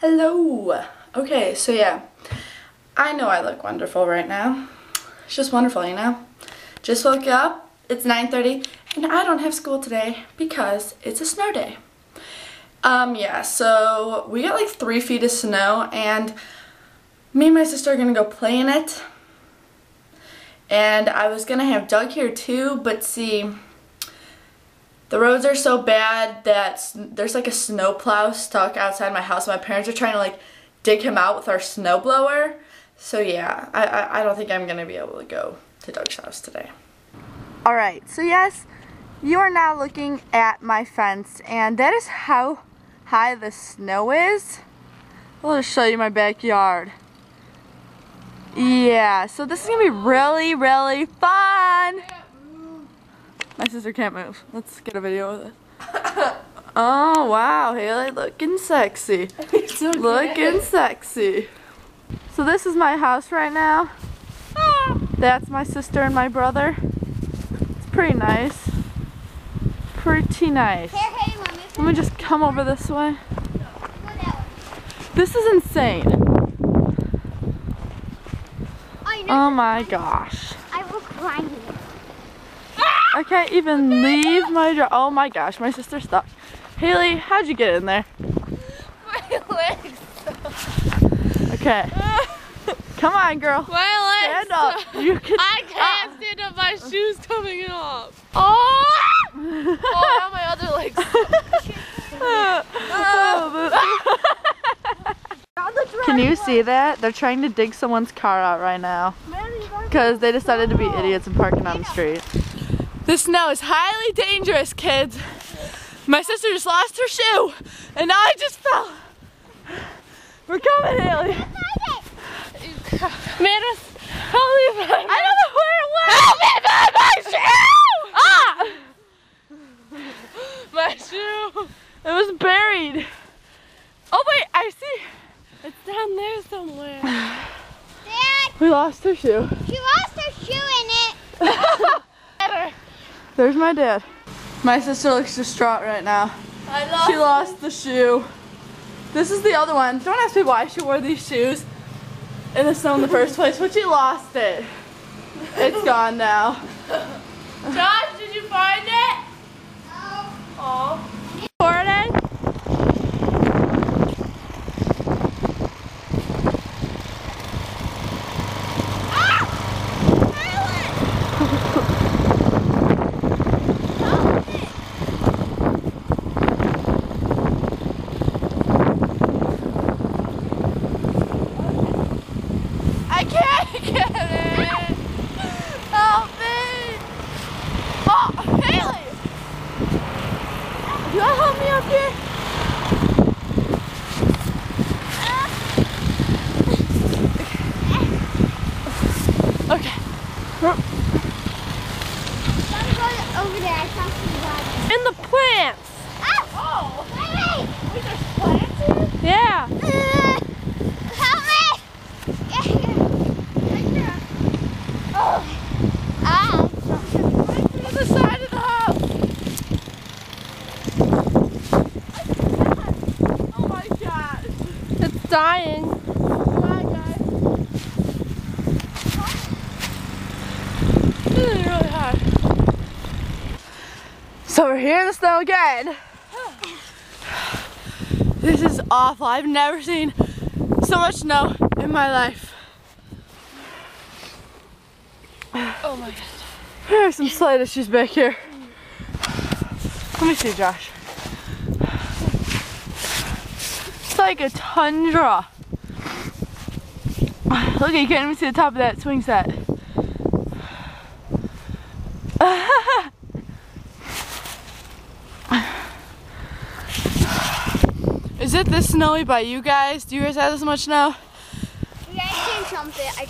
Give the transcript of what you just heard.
Hello. Okay, so yeah, I know I look wonderful right now. It's just wonderful, you know? Just woke up, it's 9:30, and I don't have school today because it's a snow day. Yeah, so we got like 3 feet of snow, and me and my sister are gonna go play in it. And I was gonna have Doug here too, but see, the roads are so bad that there's like a snowplow stuck outside my house. My parents are trying to like dig him out with our snowblower. So yeah, I don't think I'm gonna be able to go to Doug's house today. Alright, so yes, you are now looking at my fence, and that is how high the snow is. I'll just show you my backyard. Yeah, so this is gonna be really, really fun. My sister can't move. Let's get a video of this. Oh wow, Haley, looking sexy. So looking sexy. So this is my house right now. That's my sister and my brother. It's pretty nice. Pretty nice. Let me just come over this way. This is insane. Oh my gosh. I will cry here. I can't even leave my door. Oh my gosh, my sister's stuck. Haley, how'd you get in there? My legs. Okay. Come on, girl. My legs. Stand up. You can. I can't stand up. My shoes coming off. Oh! Oh, now my other legs. Can you see that? They're trying to dig someone's car out right now because they decided to be idiots and parking on the street. The snow is highly dangerous, kids. My sister just lost her shoe, and I just fell. We're coming, Haley. Man, help me find I don't know where it went. Help me find my shoe! Ah! My shoe. It was buried. Oh wait, I see. It's down there somewhere. Dad, We lost her shoe. she lost her shoe in it. There's my dad. My sister looks distraught right now. She lost the shoe. This is the other one. Don't ask me why she wore these shoes in the snow in the first place, but she lost it. It's gone now. Josh, did you find it? No. Oh. Recording? I can't get it! Help me! Oh, Haley! You wanna help me up here? Okay. Don't go over there. I saw some water. In the plants. Oh! Wait! Wait, there's plants here? Yeah. Help me! Get here. Right there. Oh! Ah! On the side of the house. Oh my gosh. It's dying. Bye, guys. It's really, really hard. So we're here in the snow again. This is awful. I've never seen so much snow in my life. Oh my god. There's some slight issues back here. Let me see, Josh. It's like a tundra. Look, you can't even see the top of that swing set. Is it this snowy by you guys? Do you guys have this much snow? Yeah, I seen something.